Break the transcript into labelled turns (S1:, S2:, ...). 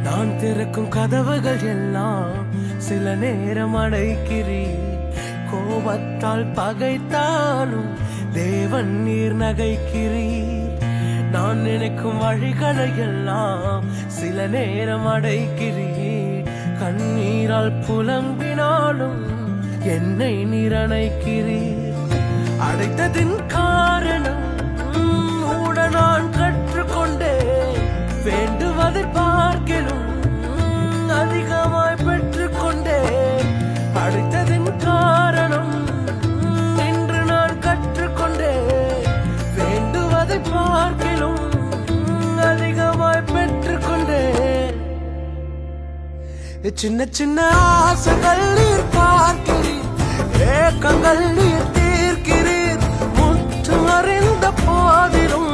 S1: நான் திறக்கும் கதவுகள் எல்லாம் சில நேரம் அடைக்கிறீர். கோபத்தால் பகைத்தாலும் தேவன் நீர் நகைக்கிறீர். நான் நினைக்கும் வழிகளை எல்லாம் சில நேரம் அடைக்கிறீர். கண்ணீரால் புலம்பினாலும் என்னை நிரணைக்கிறீர். அடைத்ததின் காரணம் மூட நான் கற்றுக்கொண்டேன். வேண்டுவதை பார்க்கலும் அதிகமாய் பெற்றுக்கொண்டேன். அடைத்ததின் காரணம் இன்று நான் கற்றுக்கொண்டேன். வேண்டுவதை பார்க்கலும் அதிகமாய் பெற்றுக்கொண்டேன். சின்ன சின்ன ஆசைகள் நீர் பார்க்கிறீர். ஏக்கங்கள் நீர் தீர்க்கிறீர். முற்று அறிந்த போதிலும்